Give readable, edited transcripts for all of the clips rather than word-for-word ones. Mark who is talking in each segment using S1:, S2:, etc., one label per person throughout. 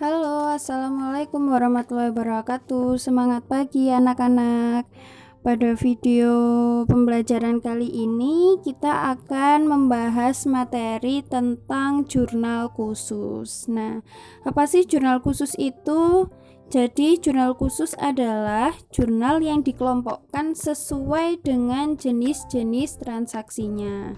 S1: Halo, assalamualaikum warahmatullahi wabarakatuh. Semangat pagi anak-anak. Pada video pembelajaran kali ini kita akan membahas materi tentang jurnal khusus. Nah, apa sih jurnal khusus itu? Jadi jurnal khusus adalah jurnal yang dikelompokkan sesuai dengan jenis-jenis transaksinya.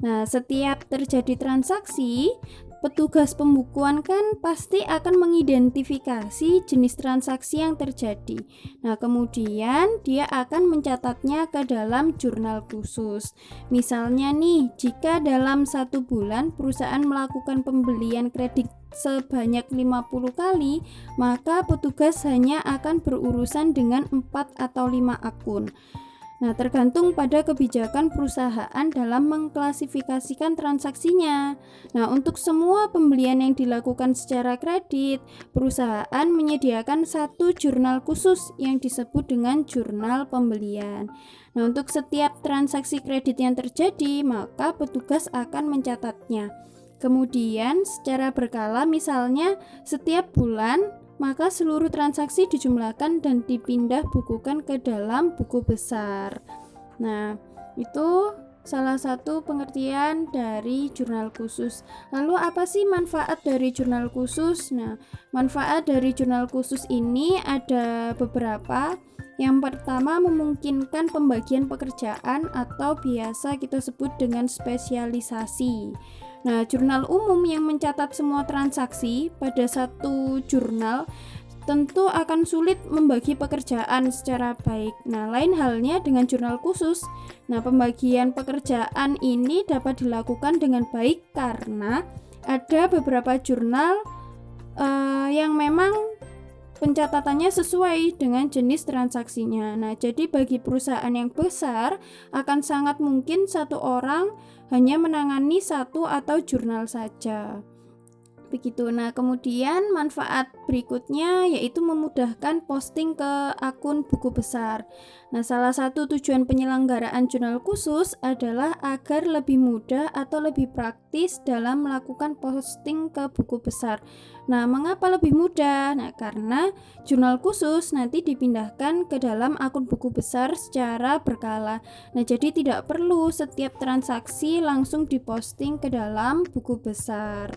S1: Nah, setiap terjadi transaksi, petugas pembukuan kan pasti akan mengidentifikasi jenis transaksi yang terjadi. Nah, kemudian dia akan mencatatnya ke dalam jurnal khusus. Misalnya nih, jika dalam 1 bulan perusahaan melakukan pembelian kredit sebanyak 50 kali, maka petugas hanya akan berurusan dengan 4 atau 5 akun. Nah, tergantung pada kebijakan perusahaan dalam mengklasifikasikan transaksinya. Nah, untuk semua pembelian yang dilakukan secara kredit, perusahaan menyediakan satu jurnal khusus yang disebut dengan jurnal pembelian. Nah, untuk setiap transaksi kredit yang terjadi, maka petugas akan mencatatnya. Kemudian, secara berkala, misalnya setiap bulan, maka seluruh transaksi dijumlahkan dan dipindah bukukan ke dalam buku besar. Nah, itu salah satu pengertian dari jurnal khusus. Lalu apa sih manfaat dari jurnal khusus? Nah, manfaat dari jurnal khusus ini ada beberapa. Yang pertama, memungkinkan pembagian pekerjaan atau biasa kita sebut dengan spesialisasi. Nah, jurnal umum yang mencatat semua transaksi pada satu jurnal tentu akan sulit membagi pekerjaan secara baik. Nah, lain halnya dengan jurnal khusus. Nah, pembagian pekerjaan ini dapat dilakukan dengan baik karena ada beberapa jurnal yang memang pencatatannya sesuai dengan jenis transaksinya. Nah, jadi bagi perusahaan yang besar akan sangat mungkin satu orang hanya menangani satu atau jurnal saja. Begitu. Nah, kemudian manfaat berikutnya yaitu memudahkan posting ke akun buku besar. Nah, salah satu tujuan penyelenggaraan jurnal khusus adalah agar lebih mudah atau lebih praktis dalam melakukan posting ke buku besar. Nah, mengapa lebih mudah? Nah, karena jurnal khusus nanti dipindahkan ke dalam akun buku besar secara berkala. Nah, jadi tidak perlu setiap transaksi langsung diposting ke dalam buku besar.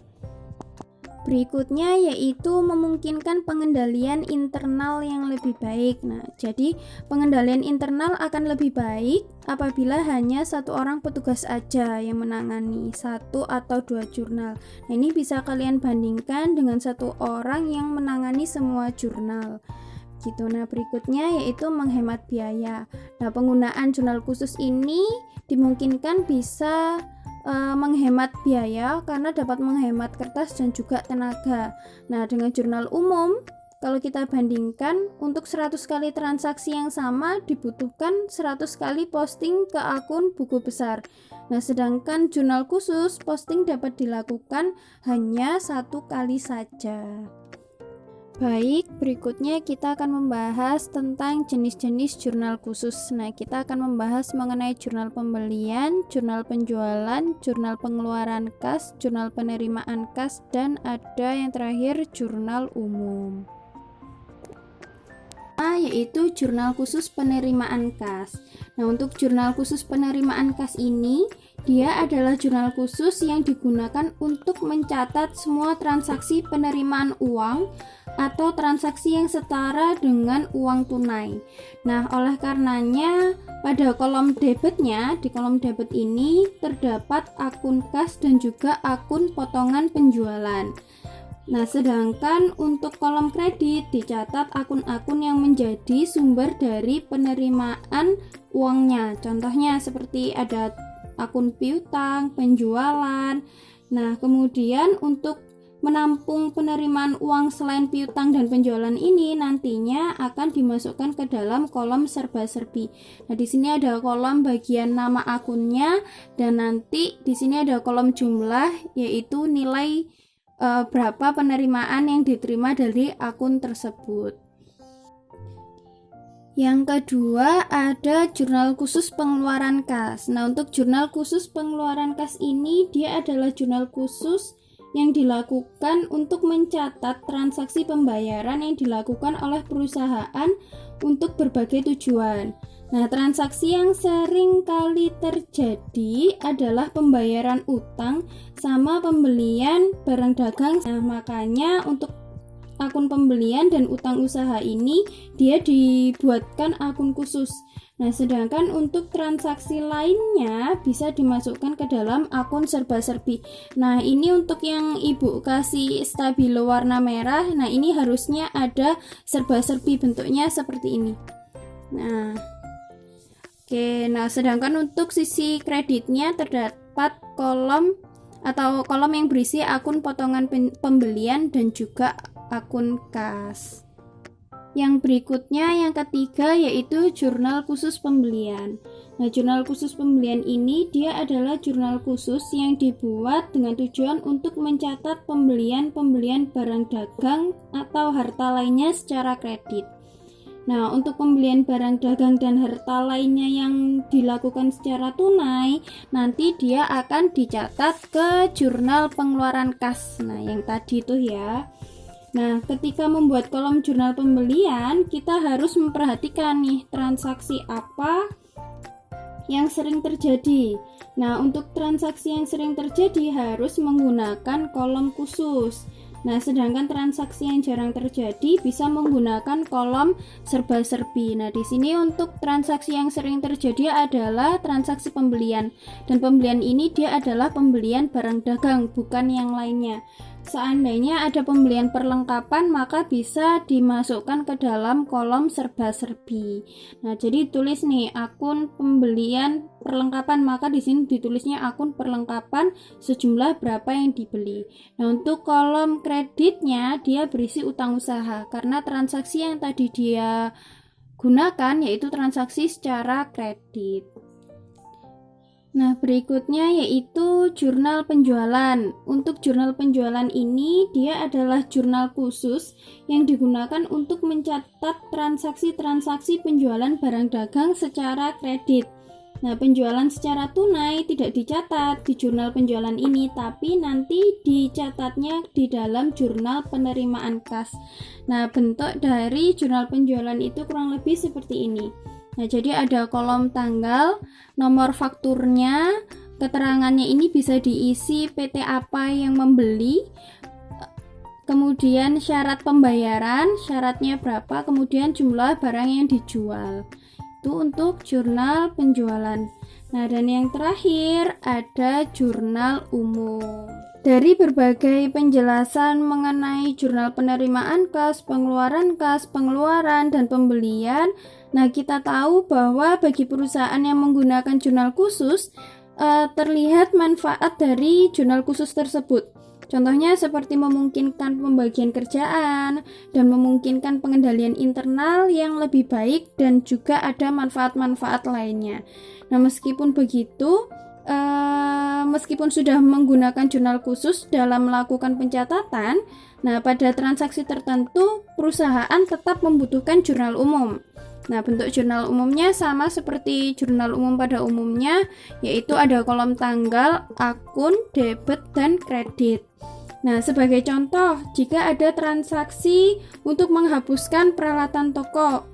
S1: Berikutnya yaitu memungkinkan pengendalian internal yang lebih baik. Nah, jadi pengendalian internal akan lebih baik apabila hanya satu orang petugas aja yang menangani 1 atau 2 jurnal. Nah, ini bisa kalian bandingkan dengan satu orang yang menangani semua jurnal. Gitu. Nah, berikutnya yaitu menghemat biaya. Nah, penggunaan jurnal khusus ini dimungkinkan bisa menghemat biaya karena dapat menghemat kertas dan juga tenaga. Nah, dengan jurnal umum, kalau kita bandingkan untuk 100 kali transaksi yang sama dibutuhkan 100 kali posting ke akun buku besar. Nah, sedangkan jurnal khusus posting dapat dilakukan hanya 1 kali saja. Baik, berikutnya kita akan membahas tentang jenis-jenis jurnal khusus. Nah, kita akan membahas mengenai jurnal pembelian, jurnal penjualan, jurnal pengeluaran kas, jurnal penerimaan kas, dan ada yang terakhir jurnal umum. Yaitu jurnal khusus penerimaan kas. Nah, untuk jurnal khusus penerimaan kas ini, dia adalah jurnal khusus yang digunakan untuk mencatat semua transaksi penerimaan uang atau transaksi yang setara dengan uang tunai. Nah, oleh karenanya pada kolom debitnya, di kolom debit ini terdapat akun kas dan juga akun potongan penjualan. Nah, sedangkan untuk kolom kredit dicatat akun-akun yang menjadi sumber dari penerimaan uangnya. Contohnya seperti ada akun piutang, penjualan. Nah, kemudian untuk menampung penerimaan uang selain piutang dan penjualan ini nantinya akan dimasukkan ke dalam kolom serba-serbi. Nah, di sini ada kolom bagian nama akunnya dan nanti di sini ada kolom jumlah yaitu nilai berapa penerimaan yang diterima dari akun tersebut. Yang kedua ada jurnal khusus pengeluaran kas. Nah, untuk jurnal khusus pengeluaran kas ini dia adalah jurnal khusus yang dilakukan untuk mencatat transaksi pembayaran yang dilakukan oleh perusahaan untuk berbagai tujuan. Nah, transaksi yang sering kali terjadi adalah pembayaran utang sama pembelian barang dagang. Nah, makanya untuk akun pembelian dan utang usaha ini dia dibuatkan akun khusus. Nah, sedangkan untuk transaksi lainnya bisa dimasukkan ke dalam akun serba-serbi. Nah, ini untuk yang Ibu kasih stabilo warna merah. Nah, ini harusnya ada serba-serbi, bentuknya seperti ini. Nah, oke. Nah, sedangkan untuk sisi kreditnya terdapat kolom yang berisi akun potongan pembelian dan juga akun kas. Yang berikutnya, yang ketiga, yaitu jurnal khusus pembelian. Nah, jurnal khusus pembelian ini dia adalah jurnal khusus yang dibuat dengan tujuan untuk mencatat pembelian barang dagang atau harta lainnya secara kredit. Nah, untuk pembelian barang dagang dan harta lainnya yang dilakukan secara tunai, nanti dia akan dicatat ke jurnal pengeluaran kas. Nah, yang tadi itu ya. Nah, ketika membuat kolom jurnal pembelian, kita harus memperhatikan nih transaksi apa yang sering terjadi. Nah, untuk transaksi yang sering terjadi harus menggunakan kolom khusus. Nah, sedangkan transaksi yang jarang terjadi bisa menggunakan kolom serba-serbi. Nah, di sini untuk transaksi yang sering terjadi adalah transaksi pembelian. Dan pembelian ini dia adalah pembelian barang dagang, bukan yang lainnya. Seandainya ada pembelian perlengkapan, maka bisa dimasukkan ke dalam kolom serba-serbi. Nah, jadi tulis nih akun pembelian perlengkapan, maka di sini ditulisnya akun perlengkapan sejumlah berapa yang dibeli. Nah, untuk kolom kreditnya dia berisi utang usaha karena transaksi yang tadi dia gunakan yaitu transaksi secara kredit. Nah, berikutnya yaitu jurnal penjualan. Untuk jurnal penjualan ini, dia adalah jurnal khusus yang digunakan untuk mencatat transaksi-transaksi penjualan barang dagang secara kredit. Nah, penjualan secara tunai tidak dicatat di jurnal penjualan ini, tapi nanti dicatatnya di dalam jurnal penerimaan kas. Nah, bentuk dari jurnal penjualan itu kurang lebih seperti ini. Nah, jadi ada kolom tanggal, nomor fakturnya, keterangannya ini bisa diisi PT apa yang membeli, kemudian syarat pembayaran, syaratnya berapa, kemudian jumlah barang yang dijual. Itu untuk jurnal penjualan. Nah, dan yang terakhir ada jurnal umum. Dari berbagai penjelasan mengenai jurnal penerimaan kas, pengeluaran, dan pembelian, nah kita tahu bahwa bagi perusahaan yang menggunakan jurnal khusus, terlihat manfaat dari jurnal khusus tersebut. Contohnya seperti memungkinkan pembagian kerjaan dan memungkinkan pengendalian internal yang lebih baik dan juga ada manfaat-manfaat lainnya. Nah, meskipun begitu, meskipun sudah menggunakan jurnal khusus dalam melakukan pencatatan, nah pada transaksi tertentu perusahaan tetap membutuhkan jurnal umum. Nah, bentuk jurnal umumnya sama seperti jurnal umum pada umumnya, yaitu ada kolom tanggal, akun, debit, dan kredit. Nah, sebagai contoh, jika ada transaksi untuk menghapuskan peralatan toko,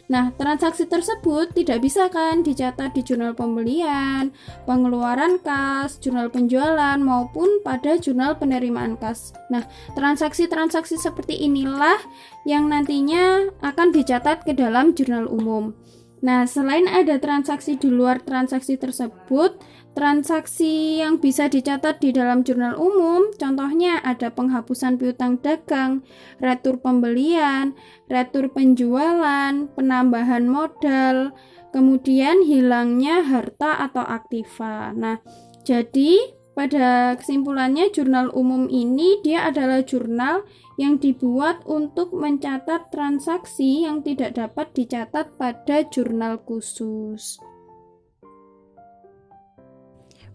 S1: Nah, transaksi tersebut tidak bisa kan dicatat di jurnal pembelian, pengeluaran kas, jurnal penjualan, maupun pada jurnal penerimaan kas. Nah, transaksi-transaksi seperti inilah yang nantinya akan dicatat ke dalam jurnal umum. Nah, selain ada transaksi di luar transaksi tersebut, transaksi yang bisa dicatat di dalam jurnal umum, contohnya ada penghapusan piutang dagang, retur pembelian, retur penjualan, penambahan modal, kemudian hilangnya harta atau aktiva. Nah, jadi pada kesimpulannya jurnal umum ini dia adalah jurnal yang dibuat untuk mencatat transaksi yang tidak dapat dicatat pada jurnal khusus.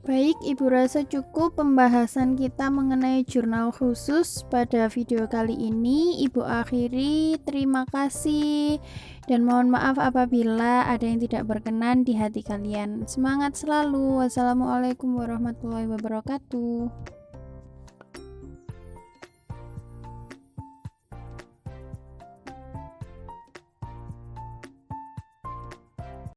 S1: Baik, Ibu rasa cukup pembahasan kita mengenai jurnal khusus pada video kali ini. Ibu akhiri, terima kasih dan mohon maaf apabila ada yang tidak berkenan di hati kalian. Semangat selalu. Wassalamualaikum warahmatullahi wabarakatuh.